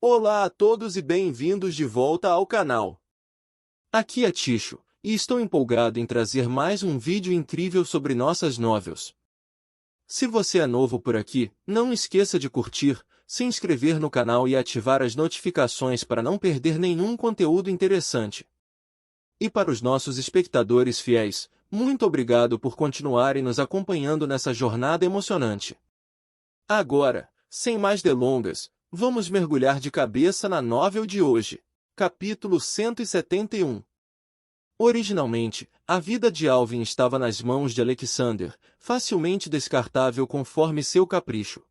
Olá a todos e bem-vindos de volta ao canal. Aqui é Ticho, e estou empolgado em trazer mais um vídeo incrível sobre nossas novels. Se você é novo por aqui, não esqueça de curtir, se inscrever no canal e ativar as notificações para não perder nenhum conteúdo interessante. E para os nossos espectadores fiéis, muito obrigado por continuarem nos acompanhando nessa jornada emocionante. Agora, sem mais delongas, vamos mergulhar de cabeça na novel de hoje. Capítulo 171. Originalmente, a vida de Alvin estava nas mãos de Alexander, facilmente descartável conforme seu capricho.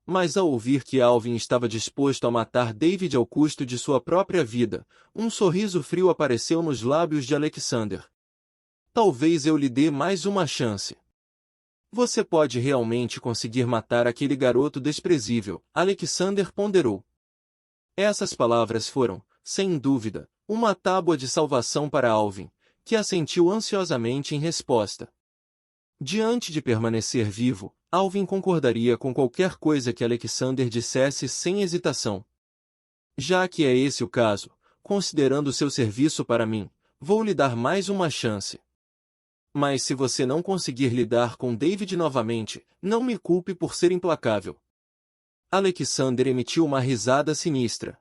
Mas ao ouvir que Alvin estava disposto a matar David ao custo de sua própria vida, um sorriso frio apareceu nos lábios de Alexander. Talvez eu lhe dê mais uma chance. Você pode realmente conseguir matar aquele garoto desprezível, Alexander ponderou. Essas palavras foram, sem dúvida, uma tábua de salvação para Alvin, que assentiu ansiosamente em resposta. Diante de permanecer vivo, Alvin concordaria com qualquer coisa que Alexander dissesse sem hesitação. Já que é esse o caso, considerando seu serviço para mim, vou lhe dar mais uma chance. Mas se você não conseguir lidar com David novamente, não me culpe por ser implacável. Alexander emitiu uma risada sinistra.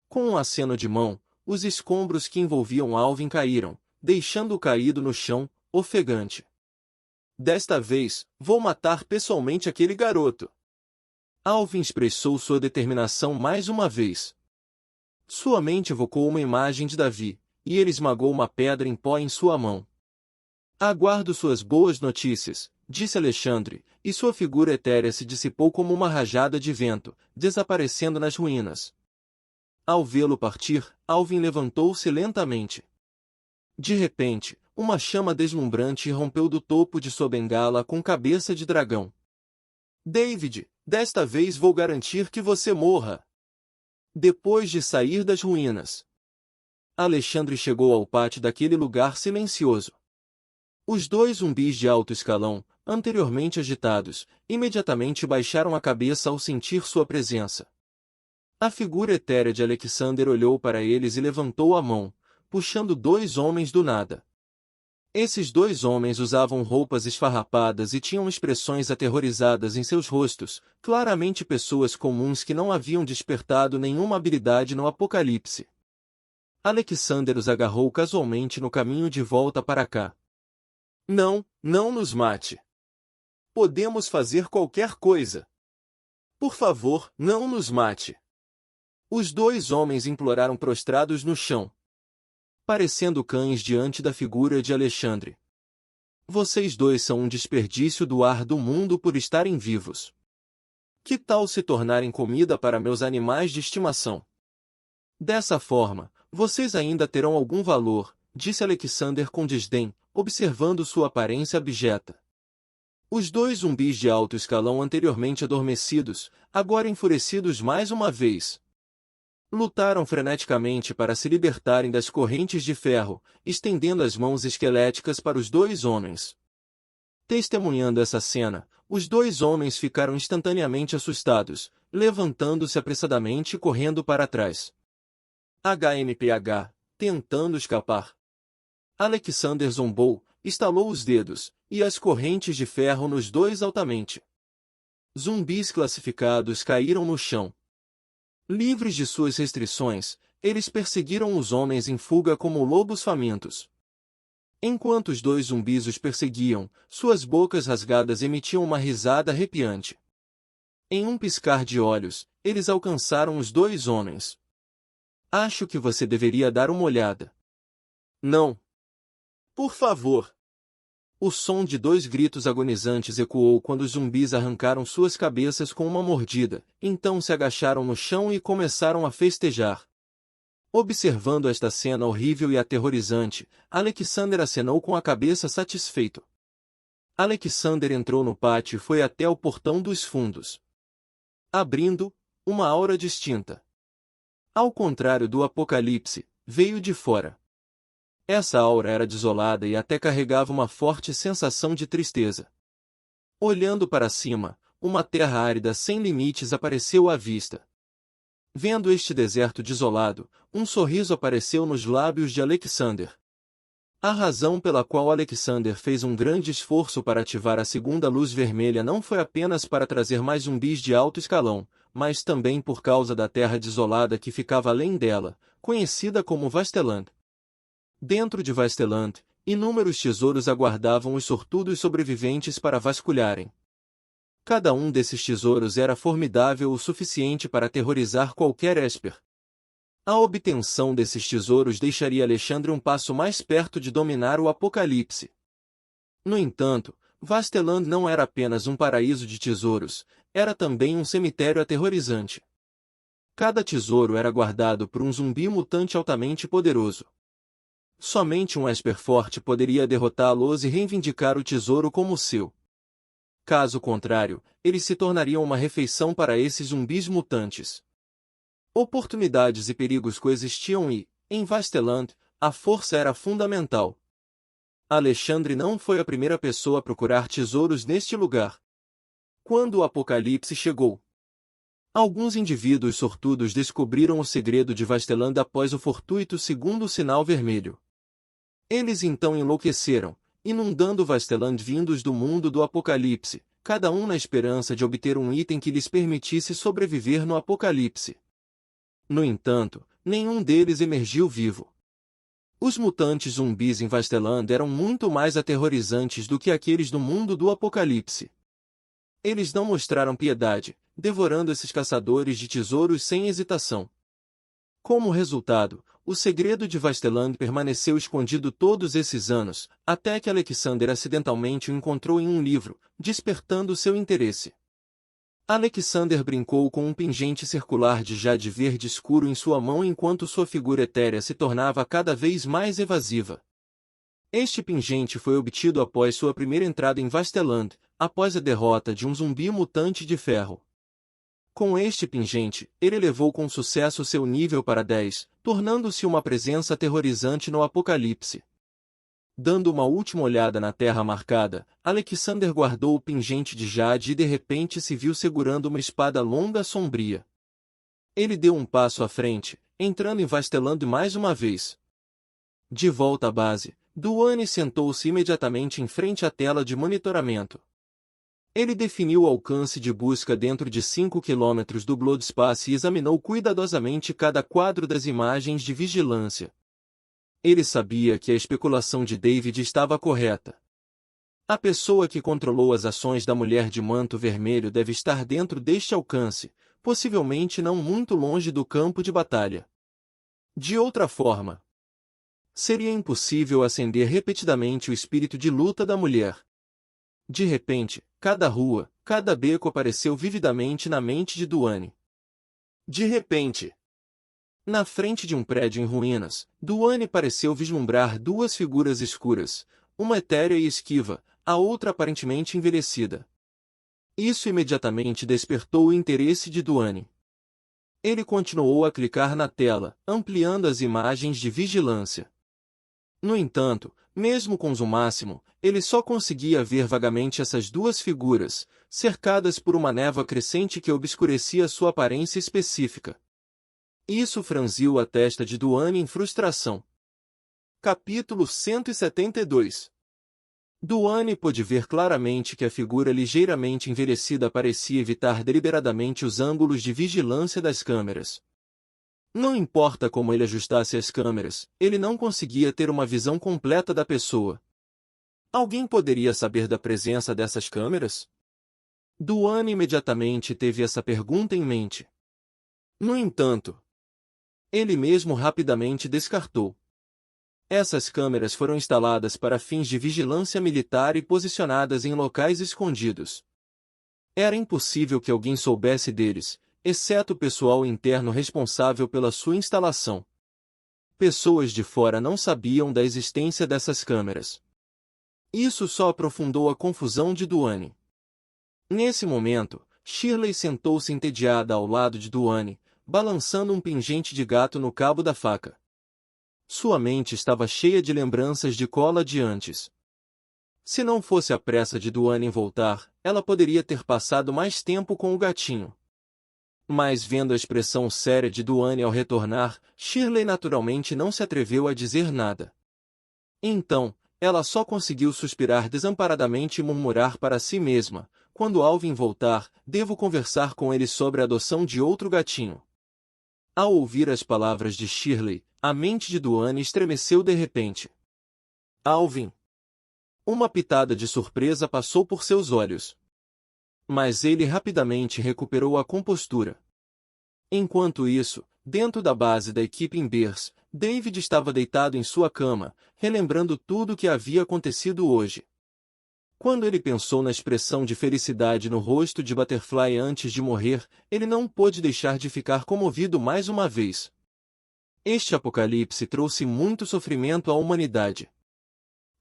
Com um aceno de mão, os escombros que envolviam Alvin caíram, deixando-o caído no chão, ofegante. Desta vez, vou matar pessoalmente aquele garoto. Alvin expressou sua determinação mais uma vez. Sua mente evocou uma imagem de Davi, e ele esmagou uma pedra em pó em sua mão. Aguardo suas boas notícias, disse Alexandre, e sua figura etérea se dissipou como uma rajada de vento, desaparecendo nas ruínas. Ao vê-lo partir, Alvin levantou-se lentamente. De repente, uma chama deslumbrante irrompeu do topo de sua bengala com cabeça de dragão. David, desta vez vou garantir que você morra. Depois de sair das ruínas, Alexandre chegou ao pátio daquele lugar silencioso. Os dois zumbis de alto escalão, anteriormente agitados, imediatamente baixaram a cabeça ao sentir sua presença. A figura etérea de Alexander olhou para eles e levantou a mão, puxando dois homens do nada. Esses dois homens usavam roupas esfarrapadas e tinham expressões aterrorizadas em seus rostos, claramente pessoas comuns que não haviam despertado nenhuma habilidade no apocalipse. Alexander os agarrou casualmente no caminho de volta para cá. Não, não nos mate. Podemos fazer qualquer coisa. Por favor, não nos mate. Os dois homens imploraram prostrados no chão, parecendo cães diante da figura de Alexandre. Vocês dois são um desperdício do ar do mundo por estarem vivos. Que tal se tornarem comida para meus animais de estimação? Dessa forma, vocês ainda terão algum valor, disse Alexander com desdém, observando sua aparência abjeta. Os dois zumbis de alto escalão anteriormente adormecidos, agora enfurecidos mais uma vez, lutaram freneticamente para se libertarem das correntes de ferro, estendendo as mãos esqueléticas para os dois homens. Testemunhando essa cena, os dois homens ficaram instantaneamente assustados, levantando-se apressadamente e correndo para trás. HMPH, tentando escapar. Alexander zombou, estalou os dedos, e as correntes de ferro nos dois altamente. Zumbis classificados caíram no chão. Livres de suas restrições, eles perseguiram os homens em fuga como lobos famintos. Enquanto os dois zumbis os perseguiam, suas bocas rasgadas emitiam uma risada arrepiante. Em um piscar de olhos, eles alcançaram os dois homens. Acho que você deveria dar uma olhada. Não. Por favor. O som de dois gritos agonizantes ecoou quando os zumbis arrancaram suas cabeças com uma mordida, então se agacharam no chão e começaram a festejar. Observando esta cena horrível e aterrorizante, Alexander acenou com a cabeça satisfeito. Alexander entrou no pátio e foi até o portão dos fundos. Abrindo, uma aura distinta. Ao contrário do Apocalipse, veio de fora. Essa aura era desolada e até carregava uma forte sensação de tristeza. Olhando para cima, uma terra árida sem limites apareceu à vista. Vendo este deserto desolado, um sorriso apareceu nos lábios de Alexander. A razão pela qual Alexander fez um grande esforço para ativar a segunda luz vermelha não foi apenas para trazer mais zumbis de alto escalão, mas também por causa da terra desolada que ficava além dela, conhecida como Vasteland. Dentro de Vasteland, inúmeros tesouros aguardavam os sortudos sobreviventes para vasculharem. Cada um desses tesouros era formidável o suficiente para aterrorizar qualquer Esper. A obtenção desses tesouros deixaria Alexandre um passo mais perto de dominar o Apocalipse. No entanto, Vasteland não era apenas um paraíso de tesouros, era também um cemitério aterrorizante. Cada tesouro era guardado por um zumbi mutante altamente poderoso. Somente um Esper forte poderia derrotá-los e reivindicar o tesouro como seu. Caso contrário, eles se tornariam uma refeição para esses zumbis mutantes. Oportunidades e perigos coexistiam e, em Vasteland, a força era fundamental. Alexandre não foi a primeira pessoa a procurar tesouros neste lugar. Quando o Apocalipse chegou, alguns indivíduos sortudos descobriram o segredo de Vasteland após o fortuito segundo sinal vermelho. Eles então enlouqueceram, inundando Vasteland vindos do mundo do Apocalipse, cada um na esperança de obter um item que lhes permitisse sobreviver no Apocalipse. No entanto, nenhum deles emergiu vivo. Os mutantes zumbis em Vasteland eram muito mais aterrorizantes do que aqueles do mundo do Apocalipse. Eles não mostraram piedade, devorando esses caçadores de tesouros sem hesitação. Como resultado, o segredo de Vasteland permaneceu escondido todos esses anos, até que Alexander acidentalmente o encontrou em um livro, despertando seu interesse. Alexander brincou com um pingente circular de jade verde escuro em sua mão enquanto sua figura etérea se tornava cada vez mais evasiva. Este pingente foi obtido após sua primeira entrada em Vasteland, após a derrota de um zumbi mutante de ferro. Com este pingente, ele elevou com sucesso seu nível para 10, tornando-se uma presença aterrorizante no Apocalipse. Dando uma última olhada na terra marcada, Alexander guardou o pingente de jade e de repente se viu segurando uma espada longa sombria. Ele deu um passo à frente, entrando em Vasteland mais uma vez. De volta à base, Duane sentou-se imediatamente em frente à tela de monitoramento. Ele definiu o alcance de busca dentro de 5 km do Bloodspace e examinou cuidadosamente cada quadro das imagens de vigilância. Ele sabia que a especulação de David estava correta. A pessoa que controlou as ações da mulher de manto vermelho deve estar dentro deste alcance, possivelmente não muito longe do campo de batalha. De outra forma, seria impossível acender repetidamente o espírito de luta da mulher. De repente, cada rua, cada beco apareceu vividamente na mente de Duane. De repente, na frente de um prédio em ruínas, Duane pareceu vislumbrar duas figuras escuras, uma etérea e esquiva, a outra aparentemente envelhecida. Isso imediatamente despertou o interesse de Duane. Ele continuou a clicar na tela, ampliando as imagens de vigilância. No entanto, mesmo com zoom máximo, ele só conseguia ver vagamente essas duas figuras, cercadas por uma névoa crescente que obscurecia sua aparência específica. Isso franziu a testa de Duane em frustração. Capítulo 172. Duane pôde ver claramente que a figura ligeiramente envelhecida parecia evitar deliberadamente os ângulos de vigilância das câmeras. Não importa como ele ajustasse as câmeras, ele não conseguia ter uma visão completa da pessoa. Alguém poderia saber da presença dessas câmeras? Duane imediatamente teve essa pergunta em mente. No entanto, ele mesmo rapidamente descartou. Essas câmeras foram instaladas para fins de vigilância militar e posicionadas em locais escondidos. Era impossível que alguém soubesse deles, exceto o pessoal interno responsável pela sua instalação. Pessoas de fora não sabiam da existência dessas câmeras. Isso só aprofundou a confusão de Duane. Nesse momento, Shirley sentou-se entediada ao lado de Duane, balançando um pingente de gato no cabo da faca. Sua mente estava cheia de lembranças de cola de antes. Se não fosse a pressa de Duane em voltar, ela poderia ter passado mais tempo com o gatinho. Mas vendo a expressão séria de Duane ao retornar, Shirley naturalmente não se atreveu a dizer nada. Então, ela só conseguiu suspirar desamparadamente e murmurar para si mesma: quando Alvin voltar, devo conversar com ele sobre a adoção de outro gatinho. Ao ouvir as palavras de Shirley, a mente de Duane estremeceu de repente. Alvin! Uma pitada de surpresa passou por seus olhos. Mas ele rapidamente recuperou a compostura. Enquanto isso, dentro da base da equipe em Bears, David estava deitado em sua cama, relembrando tudo o que havia acontecido hoje. Quando ele pensou na expressão de felicidade no rosto de Butterfly antes de morrer, ele não pôde deixar de ficar comovido mais uma vez. Este apocalipse trouxe muito sofrimento à humanidade.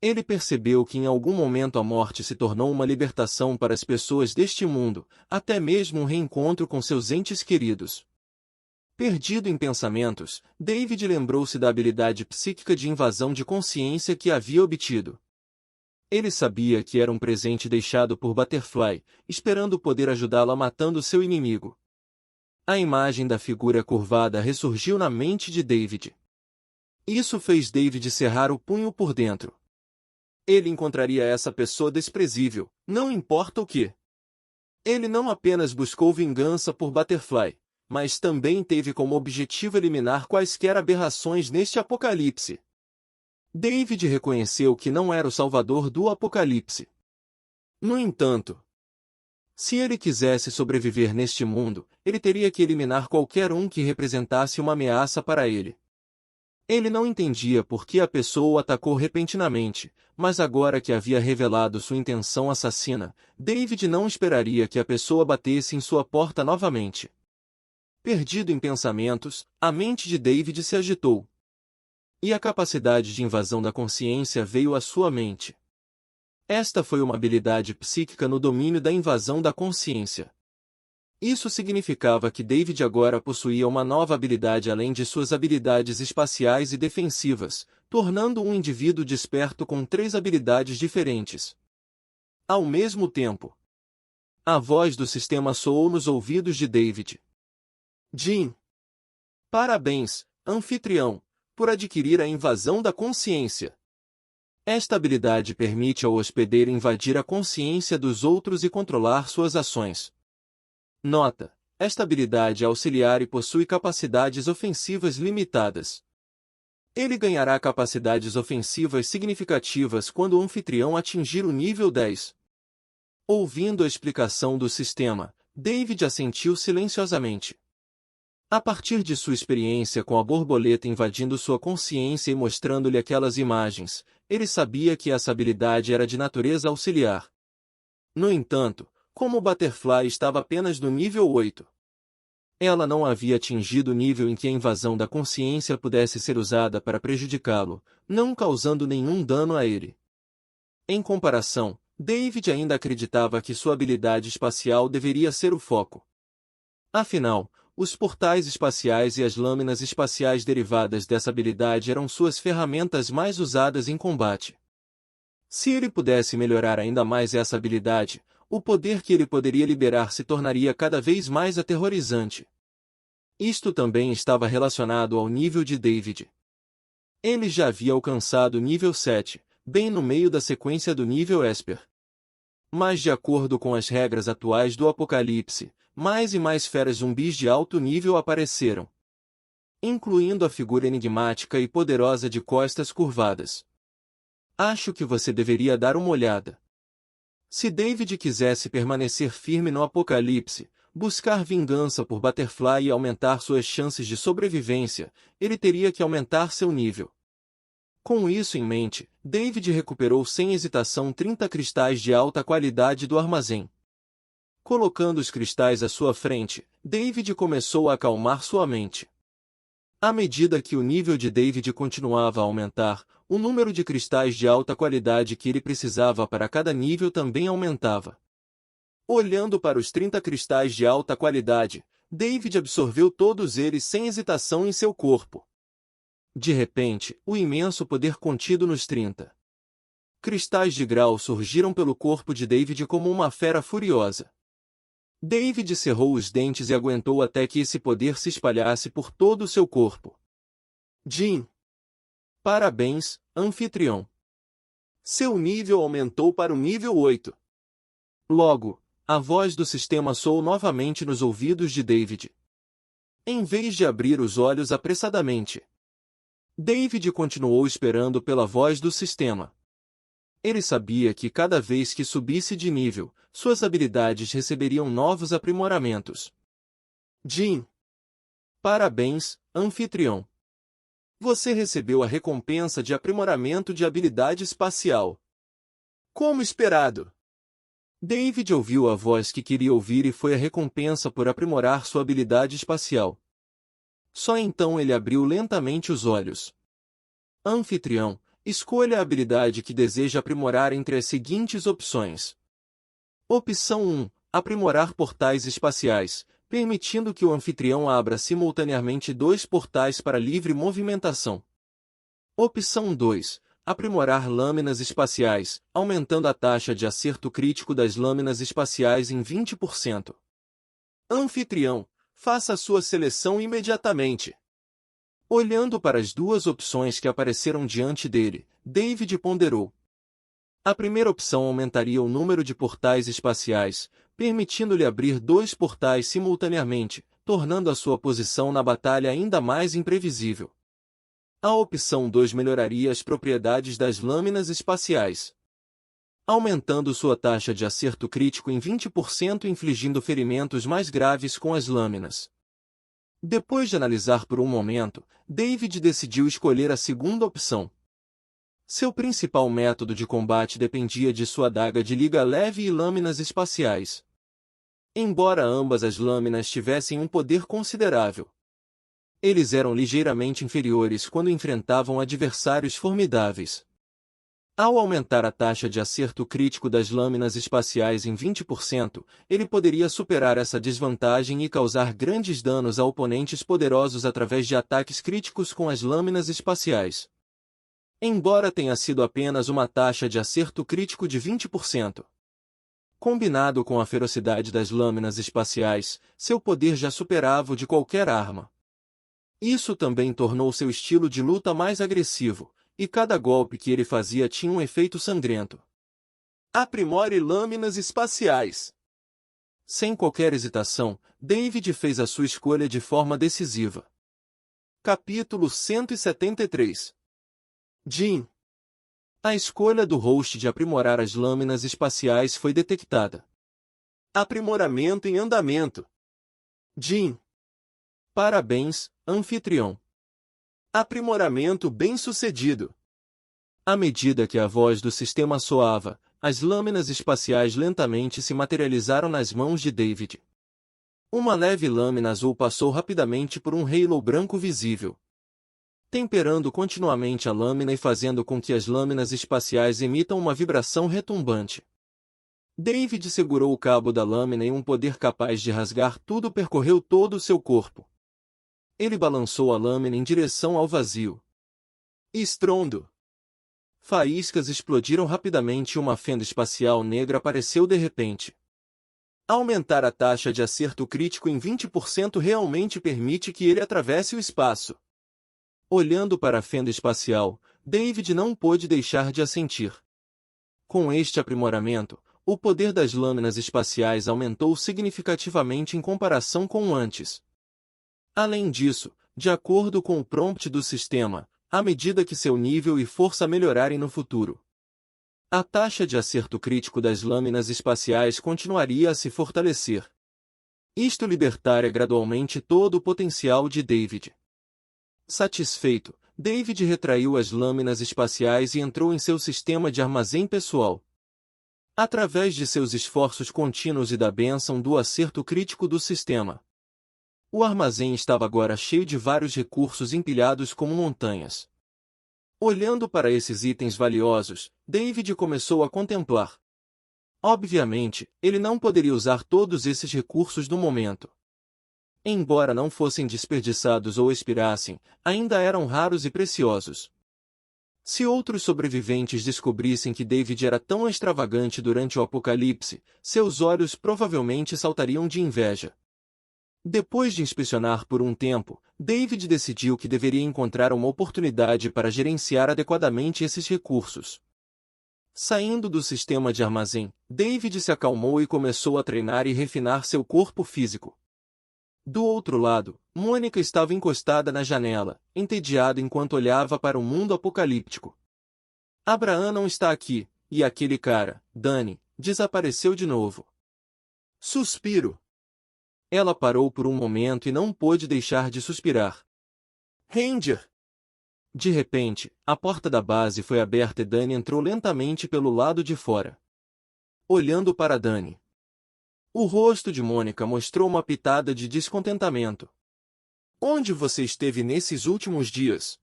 Ele percebeu que em algum momento a morte se tornou uma libertação para as pessoas deste mundo, até mesmo um reencontro com seus entes queridos. Perdido em pensamentos, David lembrou-se da habilidade psíquica de invasão de consciência que havia obtido. Ele sabia que era um presente deixado por Butterfly, esperando poder ajudá-la matando seu inimigo. A imagem da figura curvada ressurgiu na mente de David. Isso fez David cerrar o punho por dentro. Ele encontraria essa pessoa desprezível, não importa o que. Ele não apenas buscou vingança por Butterfly, mas também teve como objetivo eliminar quaisquer aberrações neste apocalipse. David reconheceu que não era o salvador do apocalipse. No entanto, se ele quisesse sobreviver neste mundo, ele teria que eliminar qualquer um que representasse uma ameaça para ele. Ele não entendia por que a pessoa o atacou repentinamente, mas agora que havia revelado sua intenção assassina, David não esperaria que a pessoa batesse em sua porta novamente. Perdido em pensamentos, a mente de David se agitou. E a capacidade de invasão da consciência veio à sua mente. Esta foi uma habilidade psíquica no domínio da invasão da consciência. Isso significava que David agora possuía uma nova habilidade além de suas habilidades espaciais e defensivas, tornando um indivíduo desperto com 3 habilidades diferentes. Ao mesmo tempo, a voz do sistema soou nos ouvidos de David. Jim! Parabéns, anfitrião, por adquirir a invasão da consciência. Esta habilidade permite ao hospedeiro invadir a consciência dos outros e controlar suas ações. Nota: esta habilidade é auxiliar e possui capacidades ofensivas limitadas. Ele ganhará capacidades ofensivas significativas quando o anfitrião atingir o nível 10. Ouvindo a explicação do sistema, David assentiu silenciosamente. A partir de sua experiência com a borboleta invadindo sua consciência e mostrando-lhe aquelas imagens, ele sabia que essa habilidade era de natureza auxiliar. No entanto, como Butterfly estava apenas no nível 8. Ela não havia atingido o nível em que a invasão da consciência pudesse ser usada para prejudicá-lo, não causando nenhum dano a ele. Em comparação, David ainda acreditava que sua habilidade espacial deveria ser o foco. Afinal, os portais espaciais e as lâminas espaciais derivadas dessa habilidade eram suas ferramentas mais usadas em combate. Se ele pudesse melhorar ainda mais essa habilidade, o poder que ele poderia liberar se tornaria cada vez mais aterrorizante. Isto também estava relacionado ao nível de David. Ele já havia alcançado o nível 7, bem no meio da sequência do nível Esper. Mas de acordo com as regras atuais do Apocalipse, mais e mais feras zumbis de alto nível apareceram, incluindo a figura enigmática e poderosa de costas curvadas. Acho que você deveria dar uma olhada. Se David quisesse permanecer firme no Apocalipse, buscar vingança por Butterfly e aumentar suas chances de sobrevivência, ele teria que aumentar seu nível. Com isso em mente, David recuperou sem hesitação 30 cristais de alta qualidade do armazém. Colocando os cristais à sua frente, David começou a acalmar sua mente. À medida que o nível de David continuava a aumentar, o número de cristais de alta qualidade que ele precisava para cada nível também aumentava. Olhando para os 30 cristais de alta qualidade, David absorveu todos eles sem hesitação em seu corpo. De repente, o imenso poder contido nos 30 cristais de grau surgiram pelo corpo de David como uma fera furiosa. David cerrou os dentes e aguentou até que esse poder se espalhasse por todo o seu corpo. Jim. Parabéns, anfitrião. Seu nível aumentou para o nível 8. Logo, a voz do sistema soou novamente nos ouvidos de David. Em vez de abrir os olhos apressadamente, David continuou esperando pela voz do sistema. Ele sabia que cada vez que subisse de nível, suas habilidades receberiam novos aprimoramentos. Jim. Parabéns, anfitrião. Você recebeu a recompensa de aprimoramento de habilidade espacial. Como esperado. David ouviu a voz que queria ouvir e foi a recompensa por aprimorar sua habilidade espacial. Só então ele abriu lentamente os olhos. Anfitrião, escolha a habilidade que deseja aprimorar entre as seguintes opções. Opção 1. Aprimorar portais espaciais, permitindo que o anfitrião abra simultaneamente 2 portais para livre movimentação. Opção 2. Aprimorar lâminas espaciais, aumentando a taxa de acerto crítico das lâminas espaciais em 20%. Anfitrião, faça sua seleção imediatamente. Olhando para as duas opções que apareceram diante dele, David ponderou. A primeira opção aumentaria o número de portais espaciais, permitindo-lhe abrir 2 portais simultaneamente, tornando a sua posição na batalha ainda mais imprevisível. A opção 2 melhoraria as propriedades das lâminas espaciais, aumentando sua taxa de acerto crítico em 20% e infligindo ferimentos mais graves com as lâminas. Depois de analisar por um momento, David decidiu escolher a segunda opção. Seu principal método de combate dependia de sua adaga de liga leve e lâminas espaciais. Embora ambas as lâminas tivessem um poder considerável, eles eram ligeiramente inferiores quando enfrentavam adversários formidáveis. Ao aumentar a taxa de acerto crítico das lâminas espaciais em 20%, ele poderia superar essa desvantagem e causar grandes danos a oponentes poderosos através de ataques críticos com as lâminas espaciais. Embora tenha sido apenas uma taxa de acerto crítico de 20%. Combinado com a ferocidade das lâminas espaciais, seu poder já superava o de qualquer arma. Isso também tornou seu estilo de luta mais agressivo, e cada golpe que ele fazia tinha um efeito sangrento. Aprimore lâminas espaciais. Sem qualquer hesitação, David fez a sua escolha de forma decisiva. Capítulo 173. Jim. A escolha do host de aprimorar as lâminas espaciais foi detectada. Aprimoramento em andamento. Jim. Parabéns, anfitrião. Aprimoramento bem-sucedido. À medida que a voz do sistema soava, as lâminas espaciais lentamente se materializaram nas mãos de David. Uma leve lâmina azul passou rapidamente por um halo branco visível, temperando continuamente a lâmina e fazendo com que as lâminas espaciais emitam uma vibração retumbante. David segurou o cabo da lâmina e um poder capaz de rasgar tudo percorreu todo o seu corpo. Ele balançou a lâmina em direção ao vazio. Estrondo! Faíscas explodiram rapidamente e uma fenda espacial negra apareceu de repente. Aumentar a taxa de acerto crítico em 20% realmente permite que ele atravesse o espaço. Olhando para a fenda espacial, David não pôde deixar de assentir. Com este aprimoramento, o poder das lâminas espaciais aumentou significativamente em comparação com o antes. Além disso, de acordo com o prompt do sistema, à medida que seu nível e força melhorarem no futuro, a taxa de acerto crítico das lâminas espaciais continuaria a se fortalecer. Isto libertaria gradualmente todo o potencial de David. Satisfeito, David retraiu as lâminas espaciais e entrou em seu sistema de armazém pessoal. Através de seus esforços contínuos e da bênção do acerto crítico do sistema, o armazém estava agora cheio de vários recursos empilhados como montanhas. Olhando para esses itens valiosos, David começou a contemplar. Obviamente, ele não poderia usar todos esses recursos no momento. Embora não fossem desperdiçados ou expirassem, ainda eram raros e preciosos. Se outros sobreviventes descobrissem que David era tão extravagante durante o apocalipse, seus olhos provavelmente saltariam de inveja. Depois de inspecionar por um tempo, David decidiu que deveria encontrar uma oportunidade para gerenciar adequadamente esses recursos. Saindo do sistema de armazém, David se acalmou e começou a treinar e refinar seu corpo físico. Do outro lado, Mônica estava encostada na janela, entediada enquanto olhava para o mundo apocalíptico. Abraham não está aqui, e aquele cara, Danny, desapareceu de novo. Suspiro. Ela parou por um momento e não pôde deixar de suspirar. Ranger! De repente, a porta da base foi aberta e Danny entrou lentamente pelo lado de fora. Olhando para Danny. O rosto de Mônica mostrou uma pitada de descontentamento. Onde você esteve nesses últimos dias?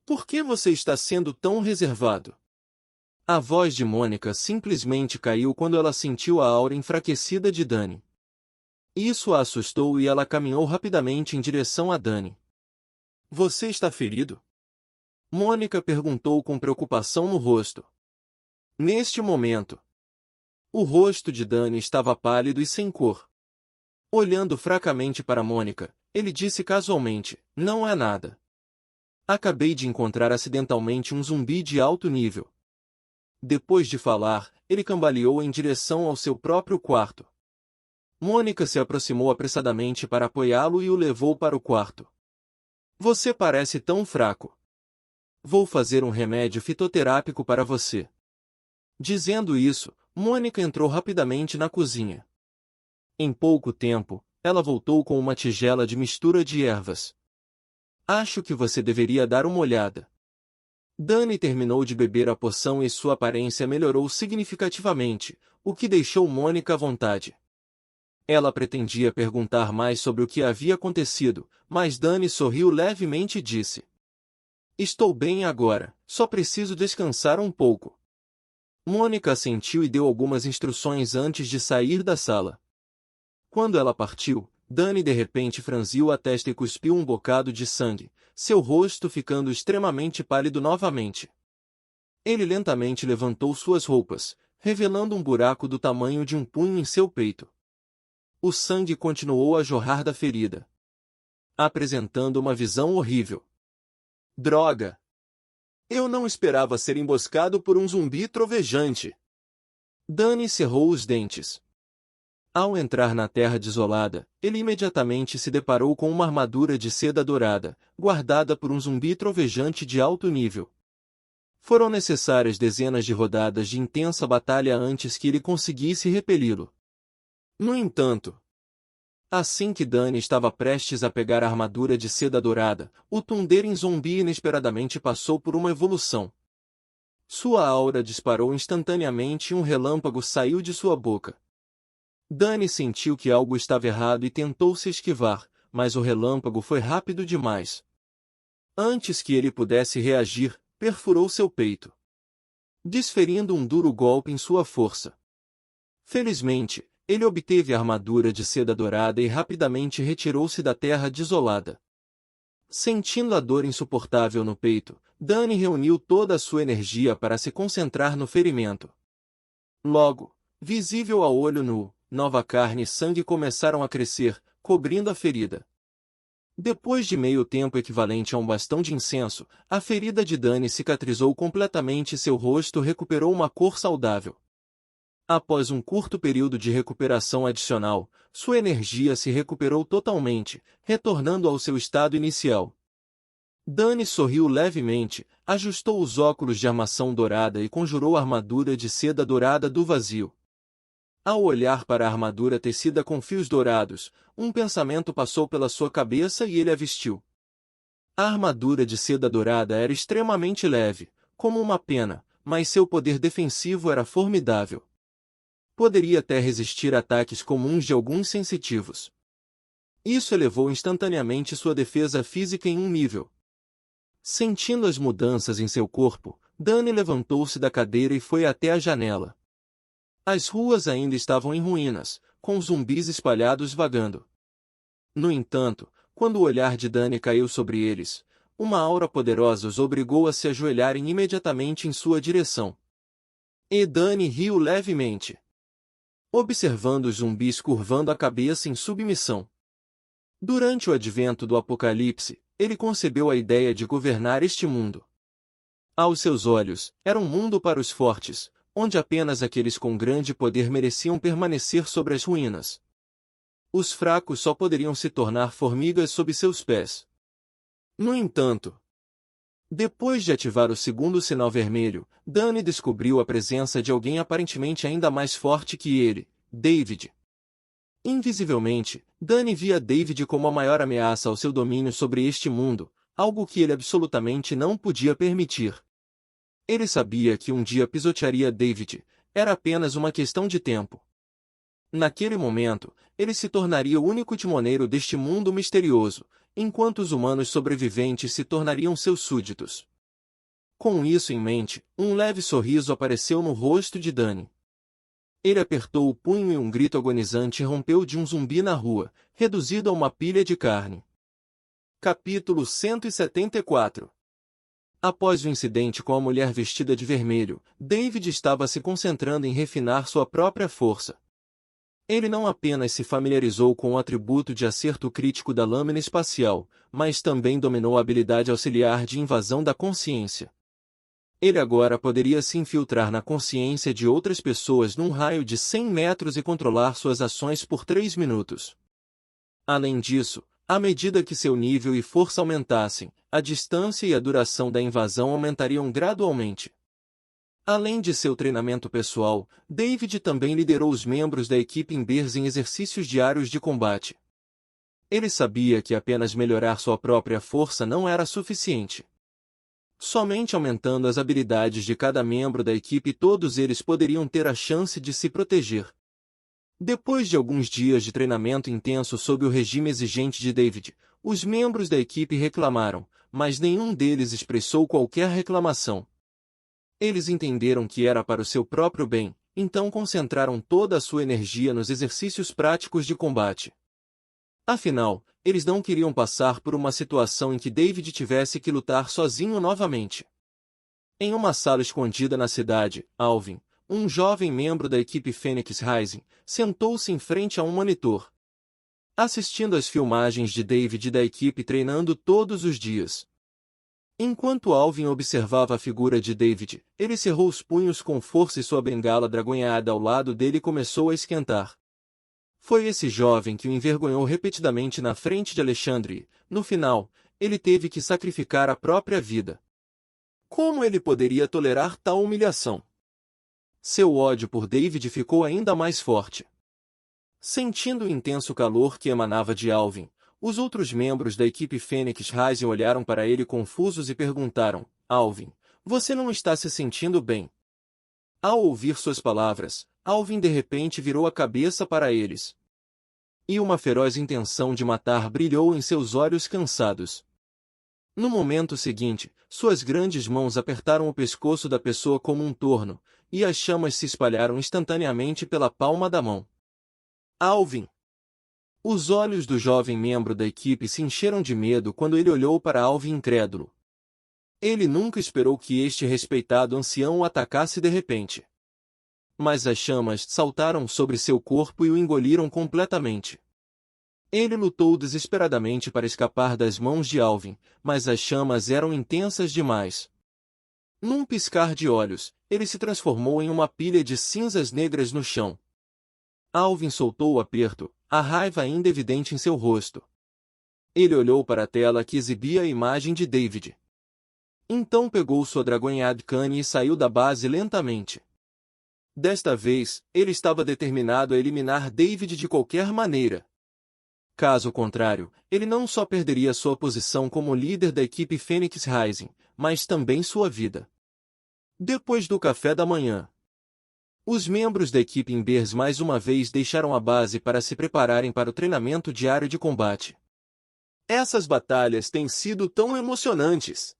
Por que você está sendo tão reservado? A voz de Mônica simplesmente caiu quando ela sentiu a aura enfraquecida de Danny. Isso a assustou e ela caminhou rapidamente em direção a Danny. Você está ferido? Mônica perguntou com preocupação no rosto. Neste momento, o rosto de Danny estava pálido e sem cor. Olhando fracamente para Mônica, ele disse casualmente, não é nada. Acabei de encontrar acidentalmente um zumbi de alto nível. Depois de falar, ele cambaleou em direção ao seu próprio quarto. Mônica se aproximou apressadamente para apoiá-lo e o levou para o quarto. Você parece tão fraco. Vou fazer um remédio fitoterápico para você. Dizendo isso, Mônica entrou rapidamente na cozinha. Em pouco tempo, ela voltou com uma tigela de mistura de ervas. Acho que você deveria dar uma olhada. Danny terminou de beber a poção e sua aparência melhorou significativamente, o que deixou Mônica à vontade. Ela pretendia perguntar mais sobre o que havia acontecido, mas Danny sorriu levemente e disse: Estou bem agora, só preciso descansar um pouco. Mônica assentiu e deu algumas instruções antes de sair da sala. Quando ela partiu, Danny de repente franziu a testa e cuspiu um bocado de sangue, seu rosto ficando extremamente pálido novamente. Ele lentamente levantou suas roupas, revelando um buraco do tamanho de um punho em seu peito. O sangue continuou a jorrar da ferida, apresentando uma visão horrível. Droga! Eu não esperava ser emboscado por um zumbi trovejante. Danny cerrou os dentes. Ao entrar na terra desolada, ele imediatamente se deparou com uma armadura de seda dourada, guardada por um zumbi trovejante de alto nível. Foram necessárias dezenas de rodadas de intensa batalha antes que ele conseguisse repeli-lo. No entanto, assim que Danny estava prestes a pegar a armadura de seda dourada, o Thundering zumbi inesperadamente passou por uma evolução. Sua aura disparou instantaneamente e um relâmpago saiu de sua boca. Danny sentiu que algo estava errado e tentou se esquivar, mas o relâmpago foi rápido demais. Antes que ele pudesse reagir, perfurou seu peito, desferindo um duro golpe em sua força. Felizmente, ele obteve a armadura de seda dourada e rapidamente retirou-se da terra desolada. Sentindo a dor insuportável no peito, Danny reuniu toda a sua energia para se concentrar no ferimento. Logo, visível a olho nu, nova carne e sangue começaram a crescer, cobrindo a ferida. Depois de meio tempo equivalente a um bastão de incenso, a ferida de Danny cicatrizou completamente e seu rosto recuperou uma cor saudável. Após um curto período de recuperação adicional, sua energia se recuperou totalmente, retornando ao seu estado inicial. Danny sorriu levemente, ajustou os óculos de armação dourada e conjurou a armadura de seda dourada do vazio. Ao olhar para a armadura tecida com fios dourados, um pensamento passou pela sua cabeça e ele a vestiu. A armadura de seda dourada era extremamente leve, como uma pena, mas seu poder defensivo era formidável. Poderia até resistir a ataques comuns de alguns sensitivos. Isso elevou instantaneamente sua defesa física em um nível. Sentindo as mudanças em seu corpo, Danny levantou-se da cadeira e foi até a janela. As ruas ainda estavam em ruínas, com zumbis espalhados vagando. No entanto, quando o olhar de Danny caiu sobre eles, uma aura poderosa os obrigou a se ajoelharem imediatamente em sua direção. E Dani riu levemente, observando os zumbis curvando a cabeça em submissão. Durante o advento do Apocalipse, ele concebeu a ideia de governar este mundo. Aos seus olhos, era um mundo para os fortes, onde apenas aqueles com grande poder mereciam permanecer sobre as ruínas. Os fracos só poderiam se tornar formigas sob seus pés. No entanto, depois de ativar o segundo sinal vermelho, Dani descobriu a presença de alguém aparentemente ainda mais forte que ele, David. Invisivelmente, Dani via David como a maior ameaça ao seu domínio sobre este mundo, algo que ele absolutamente não podia permitir. Ele sabia que um dia pisotearia David, era apenas uma questão de tempo. Naquele momento, ele se tornaria o único timoneiro deste mundo misterioso, enquanto os humanos sobreviventes se tornariam seus súditos. Com isso em mente, um leve sorriso apareceu no rosto de Dani. Ele apertou o punho e um grito agonizante rompeu de um zumbi na rua, reduzido a uma pilha de carne. Capítulo 174. Após o incidente com a mulher vestida de vermelho, David estava se concentrando em refinar sua própria força. Ele não apenas se familiarizou com o atributo de acerto crítico da lâmina espacial, mas também dominou a habilidade auxiliar de invasão da consciência. Ele agora poderia se infiltrar na consciência de outras pessoas num raio de 100 metros e controlar suas ações por 3 minutos. Além disso, à medida que seu nível e força aumentassem, a distância e a duração da invasão aumentariam gradualmente. Além de seu treinamento pessoal, David também liderou os membros da equipe Embers em exercícios diários de combate. Ele sabia que apenas melhorar sua própria força não era suficiente. Somente aumentando as habilidades de cada membro da equipe todos eles poderiam ter a chance de se proteger. Depois de alguns dias de treinamento intenso sob o regime exigente de David, os membros da equipe reclamaram, mas nenhum deles expressou qualquer reclamação. Eles entenderam que era para o seu próprio bem, então concentraram toda a sua energia nos exercícios práticos de combate. Afinal, eles não queriam passar por uma situação em que David tivesse que lutar sozinho novamente. Em uma sala escondida na cidade, Alvin, um jovem membro da equipe Phoenix Rising, sentou-se em frente a um monitor, assistindo às filmagens de David e da equipe treinando todos os dias. Enquanto Alvin observava a figura de David, ele cerrou os punhos com força e sua bengala dragonhada ao lado dele começou a esquentar. Foi esse jovem que o envergonhou repetidamente na frente de Alexandre e, no final, ele teve que sacrificar a própria vida. Como ele poderia tolerar tal humilhação? Seu ódio por David ficou ainda mais forte. Sentindo o intenso calor que emanava de Alvin, os outros membros da equipe Phoenix Rising olharam para ele confusos e perguntaram, Alvin, você não está se sentindo bem? Ao ouvir suas palavras, Alvin de repente virou a cabeça para eles. E uma feroz intenção de matar brilhou em seus olhos cansados. No momento seguinte, suas grandes mãos apertaram o pescoço da pessoa como um torno, e as chamas se espalharam instantaneamente pela palma da mão. Alvin! Os olhos do jovem membro da equipe se encheram de medo quando ele olhou para Alvin incrédulo. Ele nunca esperou que este respeitado ancião o atacasse de repente. Mas as chamas saltaram sobre seu corpo e o engoliram completamente. Ele lutou desesperadamente para escapar das mãos de Alvin, mas as chamas eram intensas demais. Num piscar de olhos, ele se transformou em uma pilha de cinzas negras no chão. Alvin soltou o aperto, a raiva ainda evidente em seu rosto. Ele olhou para a tela que exibia a imagem de David. Então pegou sua Dragonhead Cane e saiu da base lentamente. Desta vez, ele estava determinado a eliminar David de qualquer maneira. Caso contrário, ele não só perderia sua posição como líder da equipe Phoenix Rising, mas também sua vida. Depois do café da manhã, os membros da equipe Embers mais uma vez deixaram a base para se prepararem para o treinamento diário de combate. Essas batalhas têm sido tão emocionantes.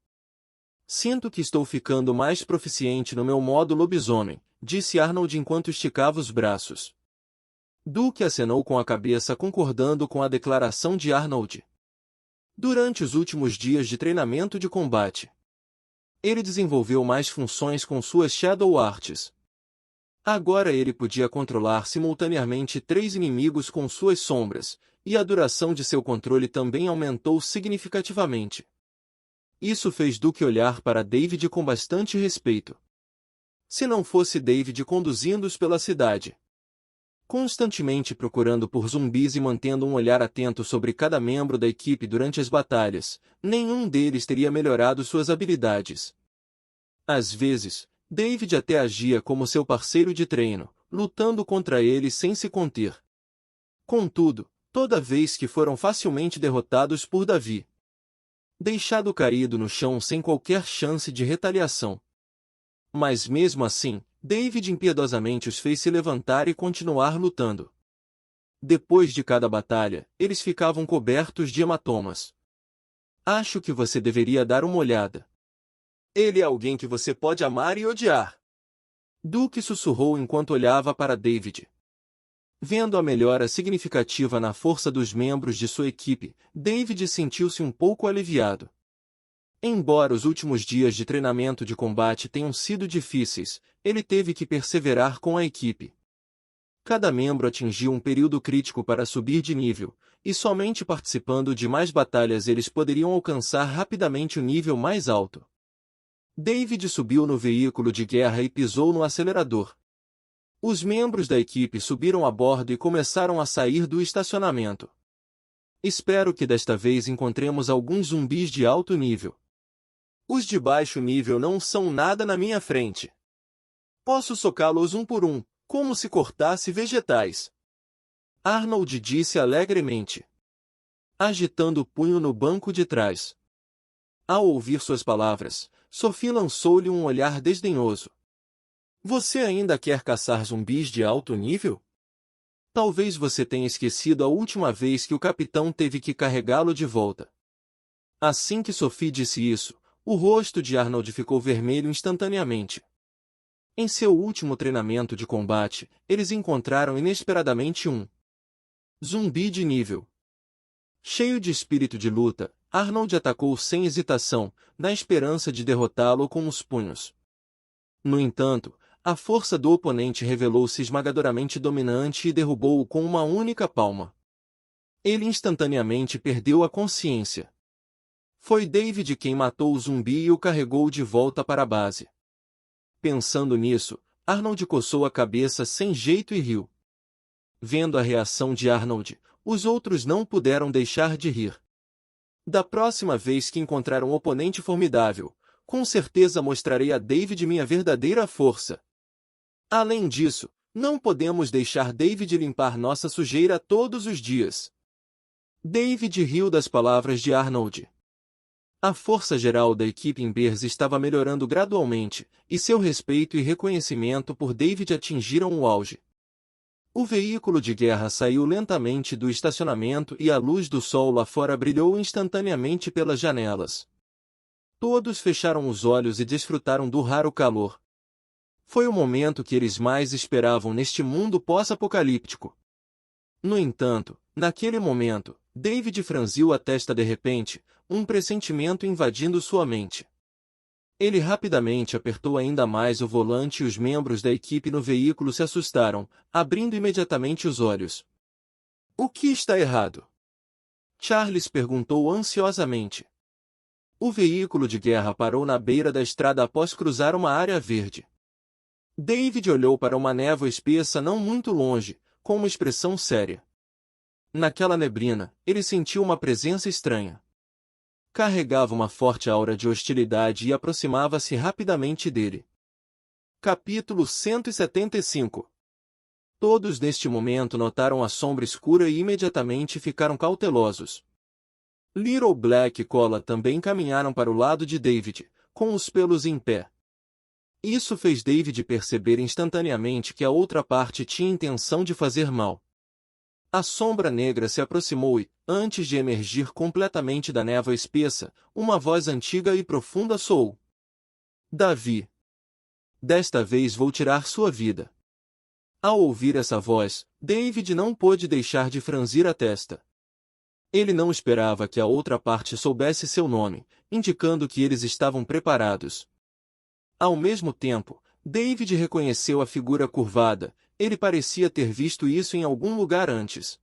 Sinto que estou ficando mais proficiente no meu modo lobisomem, disse Arnold enquanto esticava os braços. Duke acenou com a cabeça concordando com a declaração de Arnold. Durante os últimos dias de treinamento de combate, ele desenvolveu mais funções com suas Shadow Arts. Agora ele podia controlar simultaneamente 3 inimigos com suas sombras, e a duração de seu controle também aumentou significativamente. Isso fez Duke olhar para David com bastante respeito. Se não fosse David conduzindo-os pela cidade, constantemente procurando por zumbis e mantendo um olhar atento sobre cada membro da equipe durante as batalhas, nenhum deles teria melhorado suas habilidades. Às vezes, David até agia como seu parceiro de treino, lutando contra ele sem se conter. Contudo, toda vez que foram facilmente derrotados por Davi, deixado caído no chão sem qualquer chance de retaliação. Mas mesmo assim, David impiedosamente os fez se levantar e continuar lutando. Depois de cada batalha, eles ficavam cobertos de hematomas. Acho que você deveria dar uma olhada. Ele é alguém que você pode amar e odiar. Duke sussurrou enquanto olhava para David. Vendo a melhora significativa na força dos membros de sua equipe, David sentiu-se um pouco aliviado. Embora os últimos dias de treinamento de combate tenham sido difíceis, ele teve que perseverar com a equipe. Cada membro atingiu um período crítico para subir de nível, e somente participando de mais batalhas eles poderiam alcançar rapidamente o nível mais alto. David subiu no veículo de guerra e pisou no acelerador. Os membros da equipe subiram a bordo e começaram a sair do estacionamento. Espero que desta vez encontremos alguns zumbis de alto nível. Os de baixo nível não são nada na minha frente. Posso socá-los um por um, como se cortasse vegetais. Arnold disse alegremente, agitando o punho no banco de trás. Ao ouvir suas palavras, Sophie lançou-lhe um olhar desdenhoso. Você ainda quer caçar zumbis de alto nível? Talvez você tenha esquecido a última vez que o capitão teve que carregá-lo de volta. Assim que Sophie disse isso, o rosto de Arnold ficou vermelho instantaneamente. Em seu último treinamento de combate, eles encontraram inesperadamente um zumbi de nível. Cheio de espírito de luta, Arnold atacou sem hesitação, na esperança de derrotá-lo com os punhos. No entanto, a força do oponente revelou-se esmagadoramente dominante e derrubou-o com uma única palma. Ele instantaneamente perdeu a consciência. Foi David quem matou o zumbi e o carregou de volta para a base. Pensando nisso, Arnold coçou a cabeça sem jeito e riu. Vendo a reação de Arnold, os outros não puderam deixar de rir. Da próxima vez que encontrar um oponente formidável, com certeza mostrarei a David minha verdadeira força. Além disso, não podemos deixar David limpar nossa sujeira todos os dias. David riu das palavras de Arnold. A força geral da equipe em Bears estava melhorando gradualmente, e seu respeito e reconhecimento por David atingiram o auge. O veículo de guerra saiu lentamente do estacionamento e a luz do sol lá fora brilhou instantaneamente pelas janelas. Todos fecharam os olhos e desfrutaram do raro calor. Foi o momento que eles mais esperavam neste mundo pós-apocalíptico. No entanto, naquele momento, David franziu a testa de repente, um pressentimento invadindo sua mente. Ele rapidamente apertou ainda mais o volante e os membros da equipe no veículo se assustaram, abrindo imediatamente os olhos. O que está errado? Charles perguntou ansiosamente. O veículo de guerra parou na beira da estrada após cruzar uma área verde. David olhou para uma névoa espessa não muito longe, com uma expressão séria. Naquela neblina, ele sentiu uma presença estranha. Carregava uma forte aura de hostilidade e aproximava-se rapidamente dele. Capítulo 175. Todos neste momento notaram a sombra escura e imediatamente ficaram cautelosos. Little Black e Cola também caminharam para o lado de David, com os pelos em pé. Isso fez David perceber instantaneamente que a outra parte tinha intenção de fazer mal. A sombra negra se aproximou e, antes de emergir completamente da névoa espessa, uma voz antiga e profunda soou. Davi. Desta vez vou tirar sua vida. Ao ouvir essa voz, David não pôde deixar de franzir a testa. Ele não esperava que a outra parte soubesse seu nome, indicando que eles estavam preparados. Ao mesmo tempo, David reconheceu a figura curvada, ele parecia ter visto isso em algum lugar antes.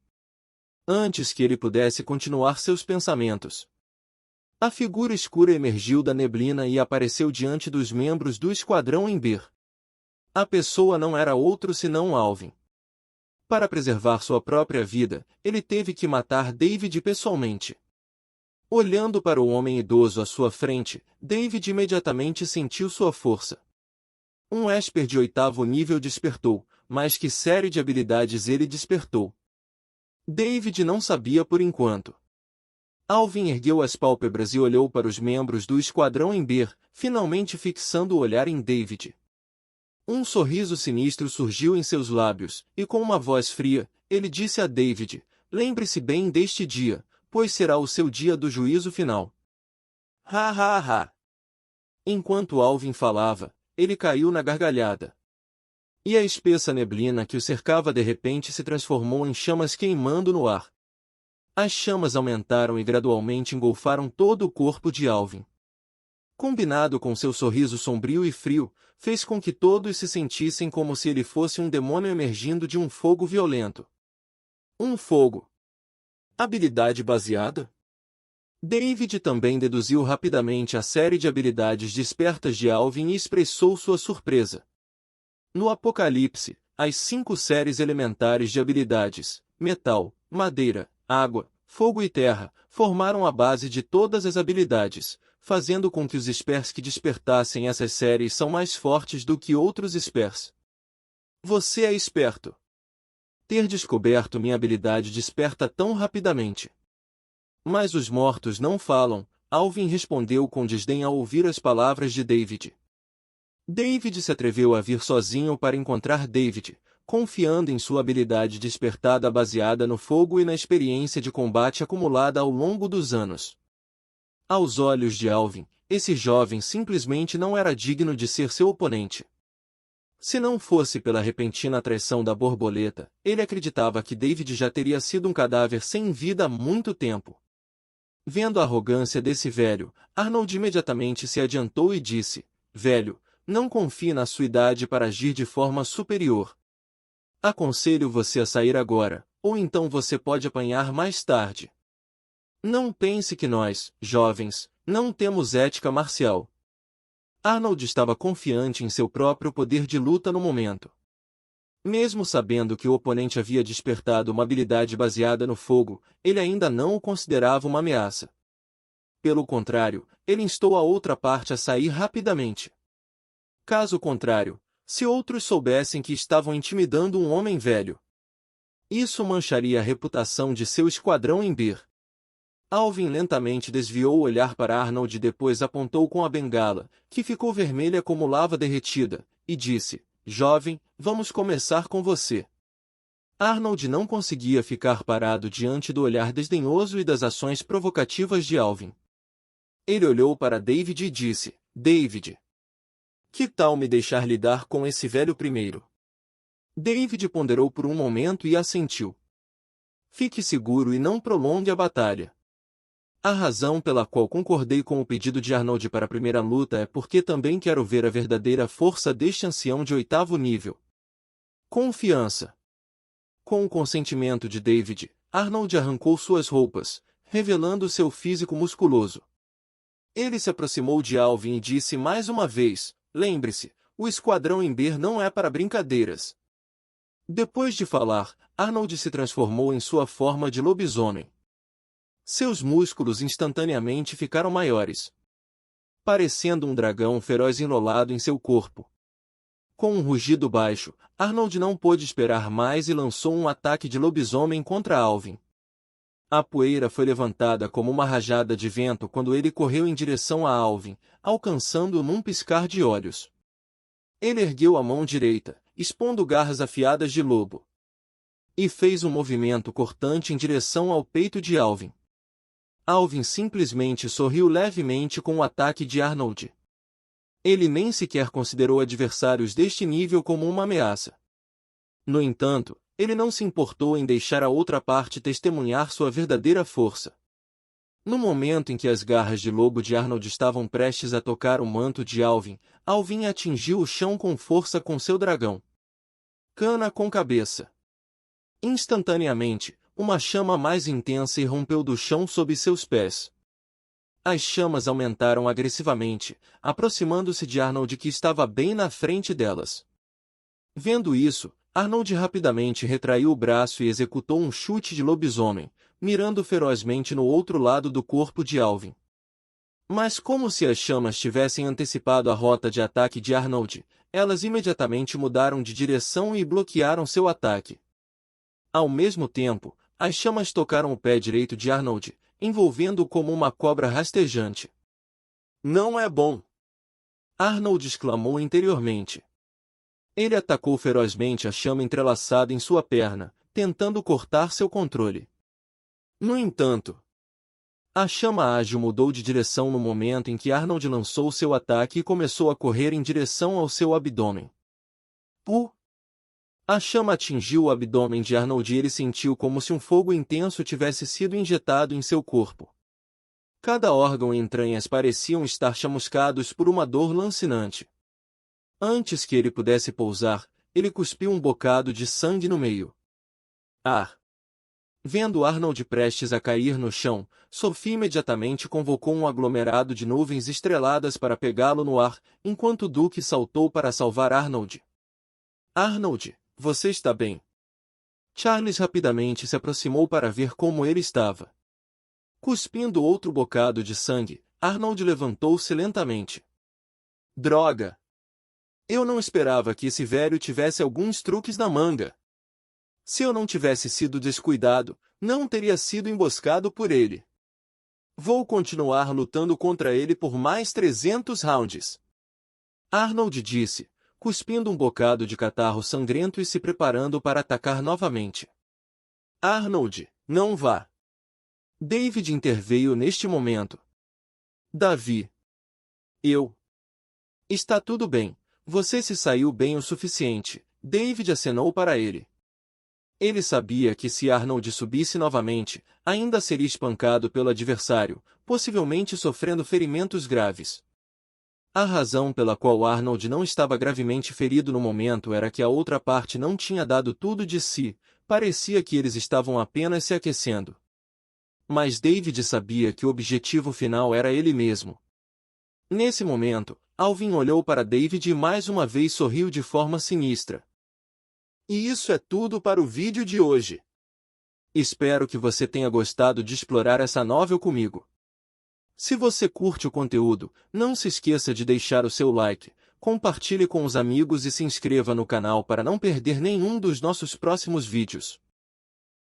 Antes que ele pudesse continuar seus pensamentos. A figura escura emergiu da neblina e apareceu diante dos membros do esquadrão Ember. A pessoa não era outro senão Alvin. Para preservar sua própria vida, ele teve que matar David pessoalmente. Olhando para o homem idoso à sua frente, David imediatamente sentiu sua força. Um Esper de 8º nível despertou, mas que série de habilidades ele despertou? David não sabia por enquanto. Alvin ergueu as pálpebras e olhou para os membros do esquadrão Ember, finalmente fixando o olhar em David. Um sorriso sinistro surgiu em seus lábios, e com uma voz fria, ele disse a David, lembre-se bem deste dia, pois será o seu dia do juízo final. Ha ha ha! Enquanto Alvin falava, ele caiu na gargalhada. E a espessa neblina que o cercava de repente se transformou em chamas queimando no ar. As chamas aumentaram e gradualmente engolfaram todo o corpo de Alvin. Combinado com seu sorriso sombrio e frio, fez com que todos se sentissem como se ele fosse um demônio emergindo de um fogo violento. Um fogo. Habilidade baseada? David também deduziu rapidamente a série de habilidades despertas de Alvin e expressou sua surpresa. No Apocalipse, as 5 séries elementares de habilidades, metal, madeira, água, fogo e terra, formaram a base de todas as habilidades, fazendo com que os Spers que despertassem essas séries são mais fortes do que outros Spers. Você é esperto. Ter descoberto minha habilidade desperta tão rapidamente. Mas os mortos não falam, Alvin respondeu com desdém ao ouvir as palavras de David. David se atreveu a vir sozinho para encontrar David, confiando em sua habilidade despertada baseada no fogo e na experiência de combate acumulada ao longo dos anos. Aos olhos de Alvin, esse jovem simplesmente não era digno de ser seu oponente. Se não fosse pela repentina traição da borboleta, ele acreditava que David já teria sido um cadáver sem vida há muito tempo. Vendo a arrogância desse velho, Arnold imediatamente se adiantou e disse, velho, não confie na sua idade para agir de forma superior. Aconselho você a sair agora, ou então você pode apanhar mais tarde. Não pense que nós, jovens, não temos ética marcial. Arnold estava confiante em seu próprio poder de luta no momento. Mesmo sabendo que o oponente havia despertado uma habilidade baseada no fogo, ele ainda não o considerava uma ameaça. Pelo contrário, ele instou a outra parte a sair rapidamente. Caso contrário, se outros soubessem que estavam intimidando um homem velho, isso mancharia a reputação de seu esquadrão Ember. Alvin lentamente desviou o olhar para Arnold e depois apontou com a bengala, que ficou vermelha como lava derretida, e disse, jovem, vamos começar com você. Arnold não conseguia ficar parado diante do olhar desdenhoso e das ações provocativas de Alvin. Ele olhou para David e disse, David, que tal me deixar lidar com esse velho primeiro? David ponderou por um momento e assentiu. Fique seguro e não prolongue a batalha. A razão pela qual concordei com o pedido de Arnold para a primeira luta é porque também quero ver a verdadeira força deste ancião de 8º nível. Confiança. Com o consentimento de David, Arnold arrancou suas roupas, revelando seu físico musculoso. Ele se aproximou de Alvin e disse mais uma vez, lembre-se, o esquadrão Ember não é para brincadeiras. Depois de falar, Arnold se transformou em sua forma de lobisomem. Seus músculos instantaneamente ficaram maiores, parecendo um dragão feroz enrolado em seu corpo. Com um rugido baixo, Arnold não pôde esperar mais e lançou um ataque de lobisomem contra Alvin. A poeira foi levantada como uma rajada de vento quando ele correu em direção a Alvin, alcançando-o num piscar de olhos. Ele ergueu a mão direita, expondo garras afiadas de lobo, e fez um movimento cortante em direção ao peito de Alvin. Alvin simplesmente sorriu levemente com o ataque de Arnold. Ele nem sequer considerou adversários deste nível como uma ameaça. No entanto, Ele não se importou em deixar a outra parte testemunhar sua verdadeira força. No momento em que as garras de lobo de Arnold estavam prestes a tocar o manto de Alvin, Alvin atingiu o chão com força com seu dragão. Cana com cabeça. Instantaneamente, uma chama mais intensa irrompeu do chão sob seus pés. As chamas aumentaram agressivamente, aproximando-se de Arnold que estava bem na frente delas. Vendo isso, Arnold rapidamente retraiu o braço e executou um chute de lobisomem, mirando ferozmente no outro lado do corpo de Alvin. Mas como se as chamas tivessem antecipado a rota de ataque de Arnold, elas imediatamente mudaram de direção e bloquearam seu ataque. Ao mesmo tempo, as chamas tocaram o pé direito de Arnold, envolvendo-o como uma cobra rastejante. Não é bom! Arnold exclamou interiormente. Ele atacou ferozmente a chama entrelaçada em sua perna, tentando cortar seu controle. No entanto, a chama ágil mudou de direção no momento em que Arnold lançou seu ataque e começou a correr em direção ao seu abdômen. A chama atingiu o abdômen de Arnold e ele sentiu como se um fogo intenso tivesse sido injetado em seu corpo. Cada órgão e entranhas pareciam estar chamuscados por uma dor lancinante. Antes que ele pudesse pousar, ele cuspiu um bocado de sangue no meio. Vendo Arnold prestes a cair no chão, Sophie imediatamente convocou um aglomerado de nuvens estreladas para pegá-lo no ar, enquanto Duke saltou para salvar Arnold. Arnold, você está bem? Charles rapidamente se aproximou para ver como ele estava. Cuspindo outro bocado de sangue, Arnold levantou-se lentamente. Droga! Eu não esperava que esse velho tivesse alguns truques na manga. Se eu não tivesse sido descuidado, não teria sido emboscado por ele. Vou continuar lutando contra ele por mais 300 rounds. Arnold disse, cuspindo um bocado de catarro sangrento e se preparando para atacar novamente. Arnold, não vá. David interveio neste momento. Davi. Está tudo bem, você se saiu bem o suficiente, David acenou para ele. Ele sabia que se Arnold subisse novamente, ainda seria espancado pelo adversário, possivelmente sofrendo ferimentos graves. A razão pela qual Arnold não estava gravemente ferido no momento era que a outra parte não tinha dado tudo de si, parecia que eles estavam apenas se aquecendo. Mas David sabia que o objetivo final era ele mesmo. Nesse momento, Alvin olhou para David e mais uma vez sorriu de forma sinistra. E isso é tudo para o vídeo de hoje. Espero que você tenha gostado de explorar essa novel comigo. Se você curte o conteúdo, não se esqueça de deixar o seu like, compartilhe com os amigos e se inscreva no canal para não perder nenhum dos nossos próximos vídeos.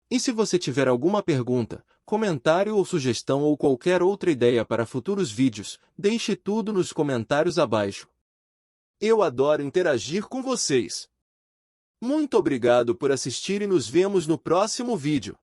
E se você tiver alguma pergunta, comentário ou sugestão ou qualquer outra ideia para futuros vídeos, deixe tudo nos comentários abaixo. Eu adoro interagir com vocês. Muito obrigado por assistir e nos vemos no próximo vídeo.